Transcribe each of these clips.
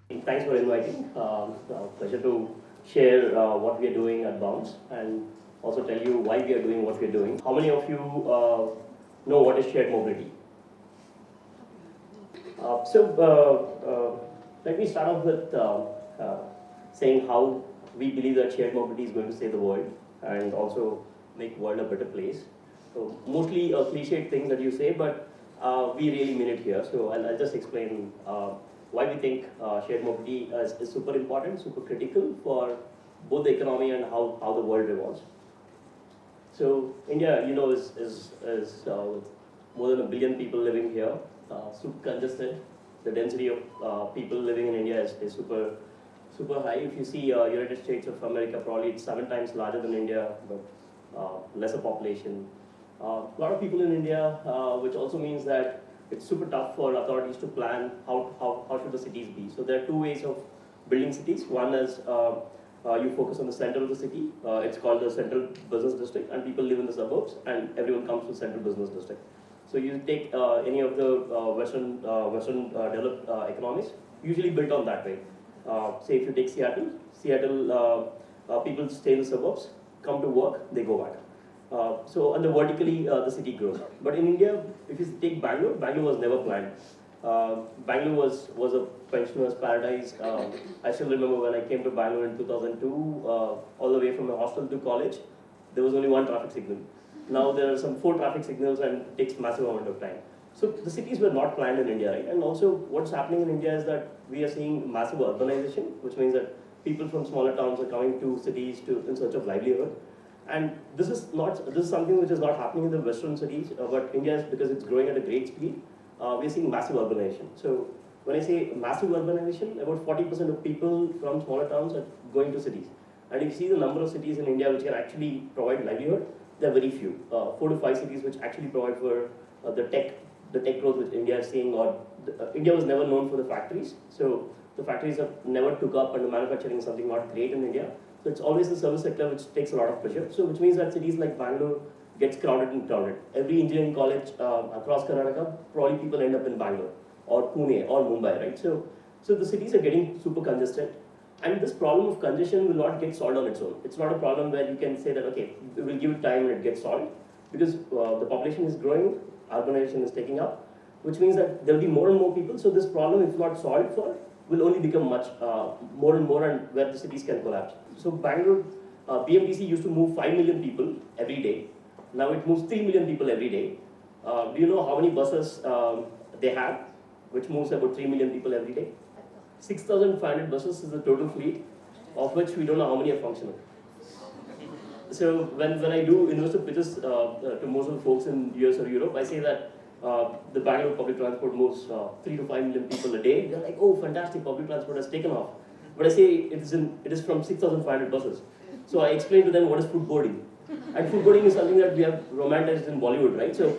Thanks for inviting. Pleasure to share what we are doing at Bounce and also tell you why we are doing what we are doing. How many of you know what is shared mobility? Let me start off with saying how we believe that shared mobility is going to save the world and also make the world a better place. So mostly a cliched thing that you say, but we really mean it here. So I'll just explain why we think shared mobility is super important, super critical for both the economy and how the world revolves. So India, is more than 1 billion people living here, super congested. The density of people living in India is super high. If you see United States of America, probably it's 7 times larger than India, but lesser population. A lot of people in India, which also means that it's super tough for authorities to plan how should the cities be. So there are 2 ways of building cities. One is you focus on the center of the city. It's called the central business district, and people live in the suburbs, and everyone comes to the central business district. So you take any of the Western developed economies, usually built on that way. Say if you take Seattle, people stay in the suburbs, come to work, they go back. So under vertically the city grows. But in India, if you take Bangalore, Bangalore was never planned. Bangalore was a pensioner's paradise. I still remember when I came to Bangalore in 2002, all the way from the hostel to college, there was only 1 traffic signal. Now there are some 4 traffic signals and it takes massive amount of time. So the cities were not planned in India, right? And also what's happening in India is that we are seeing massive urbanization, which means that people from smaller towns are coming to cities in search of livelihood. And this is something which is not happening in the Western cities, but India, because it's growing at a great speed, we're seeing massive urbanization. So when I say massive urbanization, about 40% of people from smaller towns are going to cities. And if you see the number of cities in India which can actually provide livelihood, there are very few. 4 to 5 cities which actually provide for the tech growth which India is seeing. India was never known for the factories, so the factories have never took up, and the manufacturing is something not great in India. So it's always the service sector which takes a lot of pressure. So which means that cities like Bangalore gets crowded and crowded. Every engineering college across Karnataka, probably people end up in Bangalore or Pune or Mumbai, right? So the cities are getting super congested. And this problem of congestion will not get solved on its own. It's not a problem where you can say that, okay, we'll give it time and it gets solved. Because the population is growing, urbanization is taking up, which means that there will be more and more people. So this problem, if not solved for, will only become much more and more, and where the cities can collapse. So Bangalore, BMTC used to move 5 million people every day. Now it moves 3 million people every day. Do you know how many buses they have, which moves about 3 million people every day? 6,500 buses is the total fleet, of which we don't know how many are functional. So when I do investor pitches to most of the folks in US or Europe, I say that the Bangalore public transport moves 3 to 5 million people a day. They're like, oh, fantastic, public transport has taken off. But I say it is from 6,500 buses. So I explain to them what is footboarding. And footboarding is something that we have romanticized in Bollywood, right? So,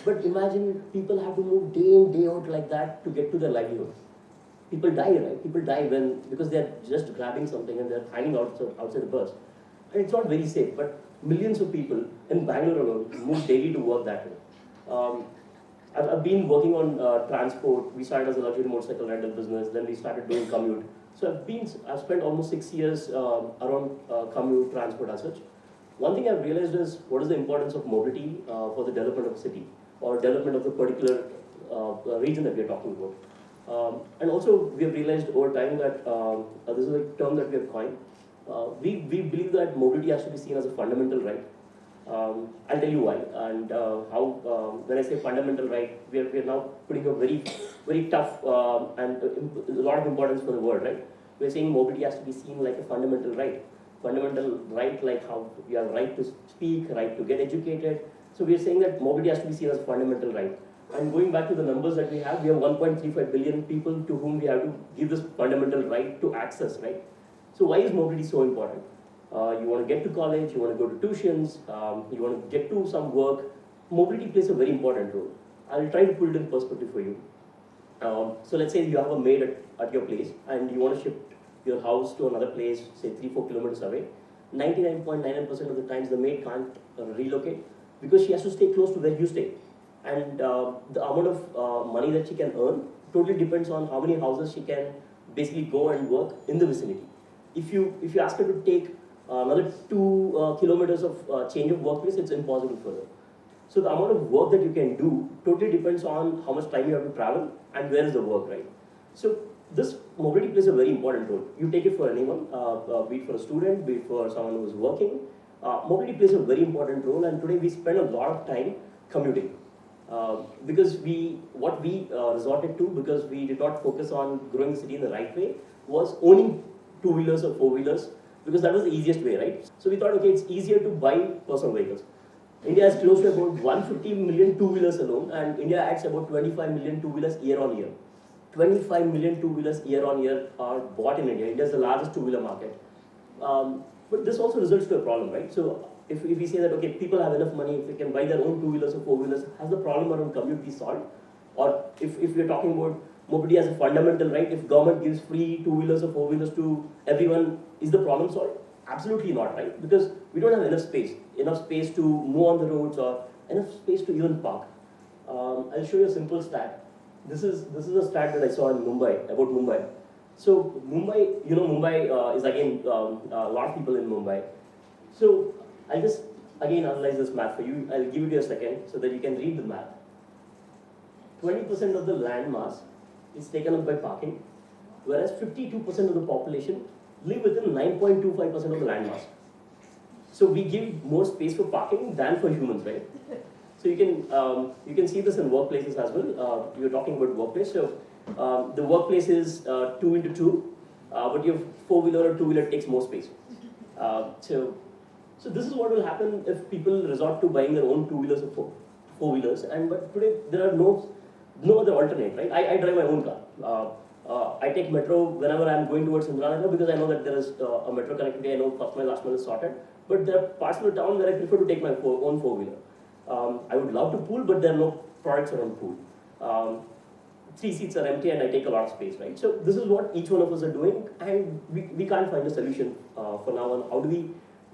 but imagine people have to move day in, day out like that to get to their livelihood. People die, right? People die because they're just grabbing something and they're hanging outside the bus. And it's not very safe, but millions of people in Bangalore alone move daily to work that way. I've been working on transport. We started as a luxury motorcycle rental business, then we started doing commute. So I've spent almost 6 years around commute transport as such. One thing I've realized is what is the importance of mobility for the development of a city or development of the particular region that we are talking about. And also we have realized over time that this is a term that we have coined. We believe that mobility has to be seen as a fundamental right. I'll tell you why and how. When I say fundamental right, we are now putting a very tough and a lot of importance for the word, right? We're saying mobility has to be seen like a fundamental right. Fundamental right, like how we have right to speak, right to get educated. So we are saying that mobility has to be seen as a fundamental right. And going back to the numbers that we have 1.35 billion people to whom we have to give this fundamental right to access, right? So why is mobility so important? You want to get to college, you want to go to tuitions, you want to get to some work. Mobility plays a very important role. I'll try to put it in perspective for you. So let's say you have a maid at your place and you want to shift your house to another place, say 3-4 kilometers away. 99.99% of the times the maid can't relocate because she has to stay close to where you stay. And the amount of money that she can earn totally depends on how many houses she can basically go and work in the vicinity. If you ask her to take another 2 kilometers of change of workplace, it's impossible for her. So the amount of work that you can do totally depends on how much time you have to travel and where is the work, right? So this mobility plays a very important role. You take it for anyone, be it for a student, be it for someone who is working. Mobility plays a very important role, and today we spend a lot of time commuting. Because what we resorted to, because we did not focus on growing the city in the right way, was owning two-wheelers or four-wheelers, because that was the easiest way, right? So we thought, okay, it's easier to buy personal vehicles. India has close to about 150 million two-wheelers alone, and India adds about 25 million two-wheelers year on year. 25 million two-wheelers year on year are bought in India. India is the largest two-wheeler market. But this also results to a problem, right? So if we say that, okay, people have enough money, if they can buy their own two-wheelers or four-wheelers, has the problem around commute be solved? Or if we're talking about mobility as a fundamental right, if government gives free two-wheelers or four-wheelers to everyone, is the problem solved? Absolutely not, right? Because we don't have enough space to move on the roads or enough space to even park. I'll show you a simple stat. This is a stat that I saw in Mumbai, about Mumbai. So Mumbai is again a lot of people in Mumbai. So I'll just again analyze this map for you. I'll give it you a second so that you can read the map. 20% of the land mass is taken up by parking, whereas 52% of the population live within 9.25% of the land mass. So we give more space for parking than for humans, right? So you can see this in workplaces as well. You're talking about workplace. So the workplace is 2 into 2, but your four-wheeler or two-wheeler takes more space. So this is what will happen if people resort to buying their own two-wheelers or four-wheelers. But today there are no other alternate, right? I drive my own car. I take metro whenever I'm going towards Indranagar because I know that there is a metro connectivity. I know first mile, last mile is sorted. But there are parts of the town where I prefer to take my own four-wheeler. I would love to pool, but there are no products around pool. 3 seats are empty and I take a lot of space, right? So this is what each one of us are doing, and we can't find a solution for now on how do we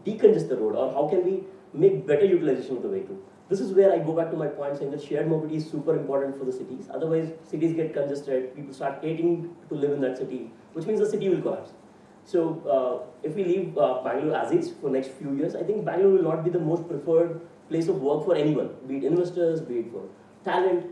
decongest the road, or how can we make better utilization of the vehicle. This is where I go back to my point saying that shared mobility is super important for the cities. Otherwise, cities get congested, people start hating to live in that city, which means the city will collapse. So if we leave Bangalore as is for next few years, I think Bangalore will not be the most preferred place of work for anyone, be it investors, be it for talent.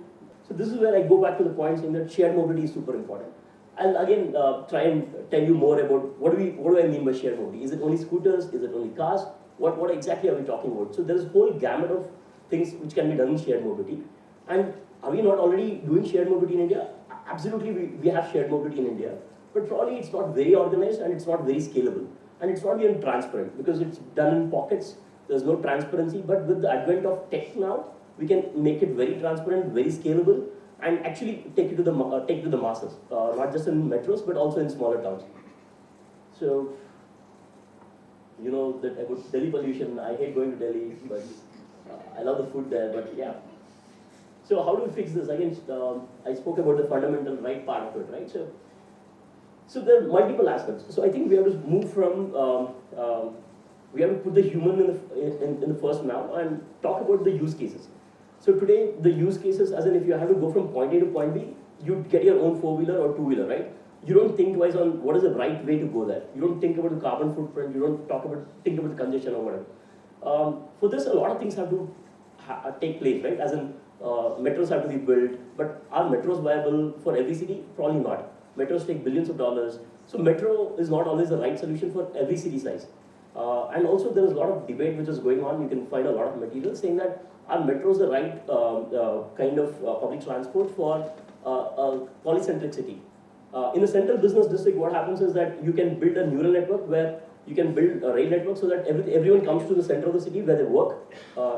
So this is where I go back to the point saying that shared mobility is super important. I'll again try and tell you more about what do I mean by shared mobility. Is it only scooters? Is it only cars? What exactly are we talking about? So there's a whole gamut of things which can be done in shared mobility. And are we not already doing shared mobility in India? Absolutely, we have shared mobility in India. But probably it's not very organized and it's not very scalable. And it's not even transparent because it's done in pockets. There's no transparency. But with the advent of tech now, we can make it very transparent, very scalable, and actually take it to the masses, not just in metros, but also in smaller towns. So, you know that about Delhi pollution. I hate going to Delhi, but I love the food there. But yeah. So how do we fix this? Again, I spoke about the fundamental right part of it, right? So there are multiple aspects. So I think we have to move from we have to put the human in the first now and talk about the use cases. So today, the use cases, as in if you have to go from point A to point B, you get your own four-wheeler or two-wheeler, right? You don't think twice on what is the right way to go there. You don't think about the carbon footprint. You don't think about the congestion or whatever. For this, a lot of things have to take place, right? As in metros have to be built, but are metros viable for every city? Probably not. Metros take billions of dollars. So metro is not always the right solution for every city size. And also there is a lot of debate which is going on. You can find a lot of material saying that are metros the right kind of public transport for a polycentric city? In a central business district, what happens is that you can build a neural network where you can build a rail network so that everyone comes to the center of the city where they work.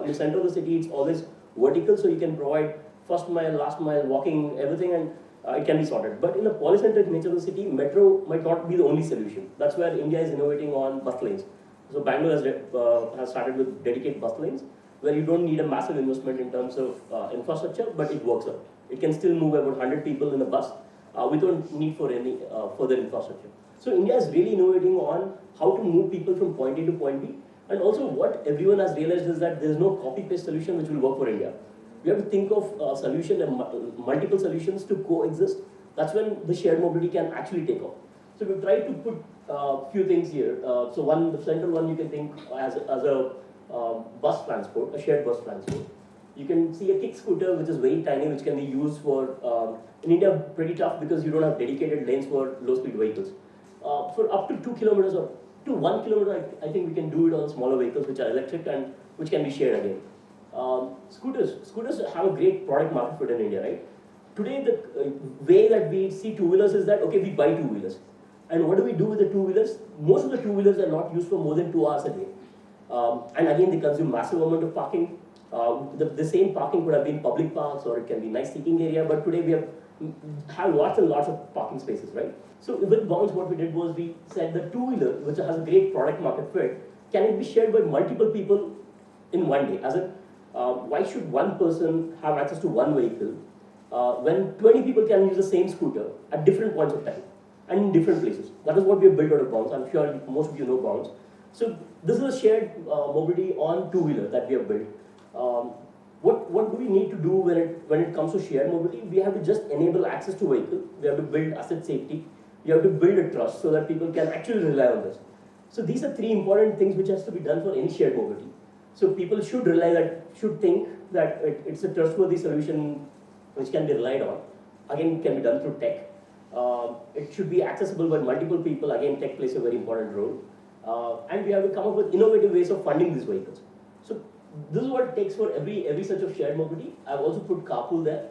In the center of the city, it's always vertical, so you can provide first mile, last mile, walking, everything, and it can be sorted. But in the polycentric nature of the city, metro might not be the only solution. That's where India is innovating on bus lanes. So Bangalore has started with dedicated bus lanes, where you don't need a massive investment in terms of infrastructure, but it works out. It can still move about 100 people in a bus without need for any further infrastructure. So India is really innovating on how to move people from point A to point B. And also what everyone has realized is that there is no copy-paste solution which will work for India. We have to think of a solution and multiple solutions to coexist that's when the shared mobility can actually take off. So we've tried to put a few things here. So one, the central one you can think as a bus transport, a shared bus transport. You can see a kick scooter which is very tiny, which can be used for, in India pretty tough because you don't have dedicated lanes for low speed vehicles. For up to 2 kilometers or to 1 kilometer, I think we can do it on smaller vehicles which are electric and which can be shared again. Scooters have a great product market fit in India, right? Today, the way that we see two-wheelers is that, okay, we buy two-wheelers. And what do we do with the two-wheelers? Most of the two-wheelers are not used for more than 2 hours a day. And again, they consume massive amount of parking. The same parking could have been public parks or it can be nice seating area, but today we have lots and lots of parking spaces, right? So with Bounce, what we did was we said the two-wheeler, which has a great product market fit, can it be shared by multiple people in one day? As in, why should one person have access to one vehicle when 20 people can use the same scooter at different points of time and in different places? That is what we have built out of Bounce. I'm sure most of you know Bounce. So this is a shared mobility on two-wheeler that we have built. What do we need to do when it comes to shared mobility? We have to just enable access to vehicle. We have to build asset safety. We have to build a trust so that people can actually rely on this. So these are 3 important things which has to be done for any shared mobility. So people should think that it's a trustworthy solution which can be relied on. Again, it can be done through tech. It should be accessible by multiple people. Again, tech plays a very important role. And we have to come up with innovative ways of funding these vehicles. So this is what it takes for every such of shared mobility. I've also put carpool there.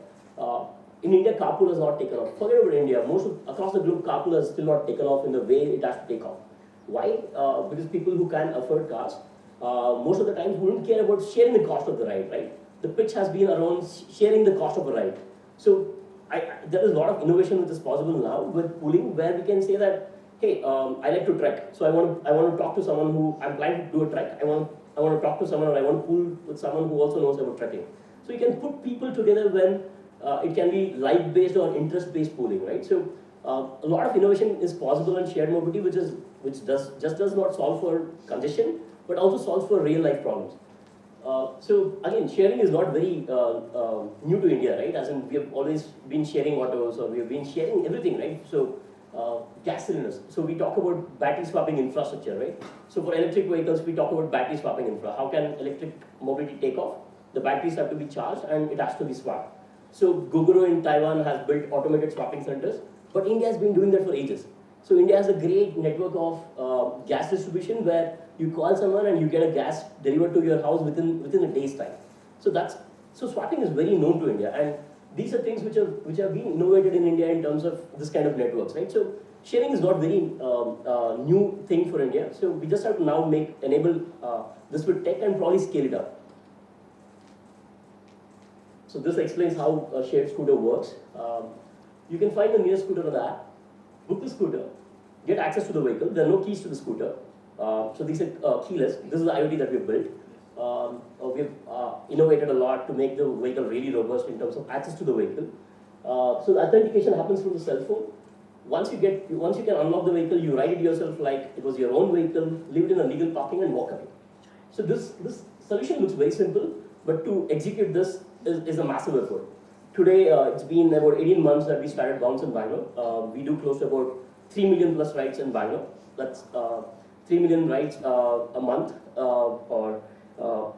In India, carpool has not taken off. Forget about India. Across the globe, carpool has still not taken off in the way it has to take off. Why? Because people who can afford cars, most of the times wouldn't care about sharing the cost of the ride, right? The pitch has been around sharing the cost of a ride. So there is a lot of innovation which is possible now with pooling, where we can say that, hey, I like to trek, so I want to talk to someone who I'm planning to do a trek. I want to talk to someone, or I want to pool with someone who also knows about trekking. So you can put people together when it can be like-based or interest-based pooling, right? So a lot of innovation is possible in shared mobility, which does not solve for congestion, but also solves for real-life problems. So again, sharing is not very new to India, right? As in, we have always been sharing autos, or we have been sharing everything, right? So gas cylinders. So we talk about battery swapping infrastructure, right? So for electric vehicles, we talk about battery swapping infra. How can electric mobility take off? The batteries have to be charged and it has to be swapped. So Gogoro in Taiwan has built automated swapping centers, but India has been doing that for ages. So India has a great network of gas distribution where you call someone and you get a gas delivered to your house within a day's time. So swapping is very known to India, and these are things which have been innovated in India in terms of this kind of networks, right? So sharing is not very new thing for India. So we just have to now enable this with tech and probably scale it up. So this explains how a shared scooter works. You can find the nearest scooter on the app, book the scooter, get access to the vehicle. There are no keys to the scooter. So these are keyless. This is the IoT that we've built. We've innovated a lot to make the vehicle really robust in terms of access to the vehicle. So the authentication happens through the cell phone. Once you can unlock the vehicle, you ride it yourself like it was your own vehicle, leave it in a legal parking and walk away. So this solution looks very simple, but to execute this is a massive effort. Today, it's been about 18 months that we started Bounce in Bangalore. We do close to about 3 million plus rides in Bangalore. That's 3 million rides a month, or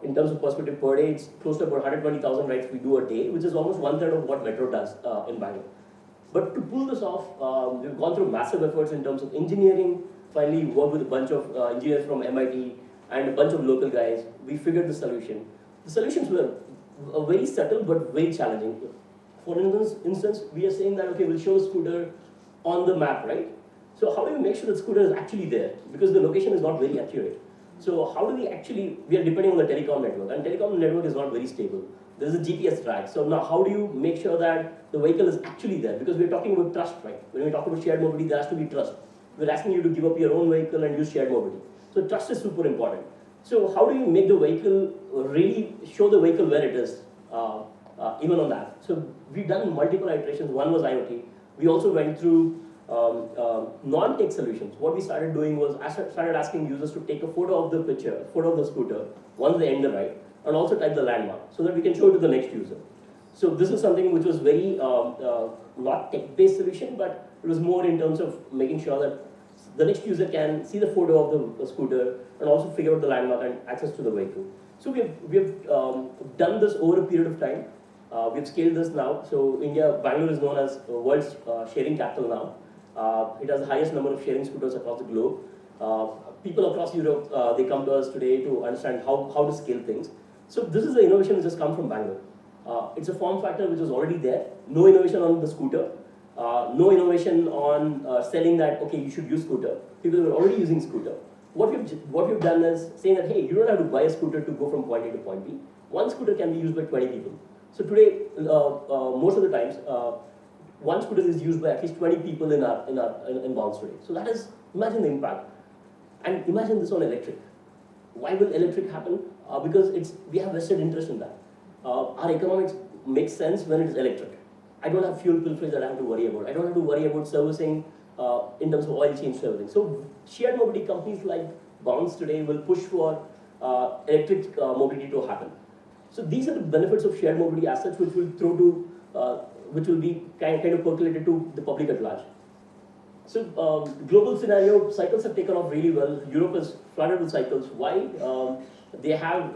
in terms of perspective per day, it's close to about 120,000 rides we do a day, which is almost 1/3 of what Metro does in Bangalore. But to pull this off, we've gone through massive efforts in terms of engineering. Finally, we worked with a bunch of engineers from MIT and a bunch of local guys. We figured the solution. The solutions were very subtle but very challenging. For instance, we are saying that, okay, we'll show a scooter on the map, right? So how do we make sure the scooter is actually there? Because the location is not very accurate. So how do we are depending on the telecom network, and telecom network is not very stable. There's a GPS track. So now how do you make sure that the vehicle is actually there? Because we're talking about trust, right? When we talk about shared mobility, there has to be trust. We're asking you to give up your own vehicle and use shared mobility. So trust is super important. So how do you make the vehicle really show the vehicle where it is, even on that? So we've done multiple iterations. One was IoT. We also went through non-tech solutions. What we started doing was I started asking users to take a photo of the scooter once they end the ride, and also type the landmark so that we can show it to the next user. So this is something which was very not tech-based solution, but it was more in terms of making sure that the next user can see the photo of the scooter and also figure out the landmark and access to the vehicle. So we have done this over a period of time. We've scaled this now. So India, Bangalore is known as the world's sharing capital now. It has the highest number of sharing scooters across the globe. People across Europe, they come to us today to understand how to scale things. So this is the innovation which has come from Bangalore. It's a form factor which was already there. No innovation on the scooter. No innovation on selling that, okay, you should use scooter. People were already using scooter. What we've done is saying that, hey, you don't have to buy a scooter to go from point A to point B. One scooter can be used by 20 people. So today, most of the times, one scooter is used by at least 20 people in Bounce today. So that is, imagine the impact. And imagine this on electric. Why will electric happen? Because we have vested interest in that. Our economics makes sense when it is electric. I don't have fuel pilferage that I have to worry about. I don't have to worry about servicing in terms of oil change servicing. So shared mobility companies like Bounce today will push for electric mobility to happen. So these are the benefits of shared mobility assets which will be kind of percolated to the public at large. So global scenario, cycles have taken off really well. Europe is flooded with cycles. Why? They have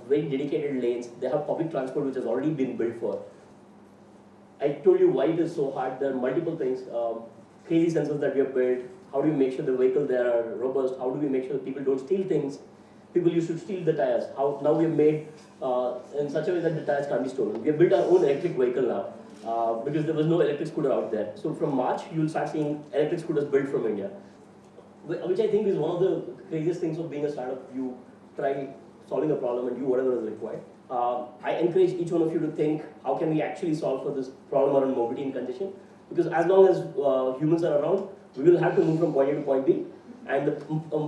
very dedicated lanes. They have public transport which has already been built for. I told you why it is so hard. There are multiple things. Crazy sensors that we have built. How do we make sure the vehicles there are robust? How do we make sure that people don't steal things? People used to steal the tires. Now we have made in such a way that the tires can't be stolen. We have built our own electric vehicle now because there was no electric scooter out there. So from March, you'll start seeing electric scooters built from India, which I think is one of the craziest things of being a startup. You try solving a problem and do whatever is required. I encourage each one of you to think, how can we actually solve for this problem around mobility and congestion? Because as long as humans are around, we will have to move from point A to point B, and the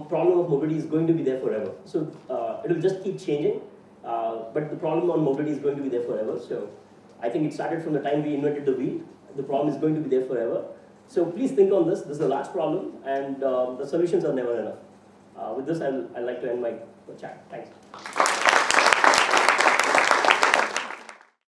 problem of mobility is going to be there forever. So it will just keep changing, but the problem on mobility is going to be there forever. So I think it started from the time we invented the wheel. The problem is going to be there forever. So please think on this. This is a large problem, and the solutions are never enough. With this, I'd like to end my chat. Thanks.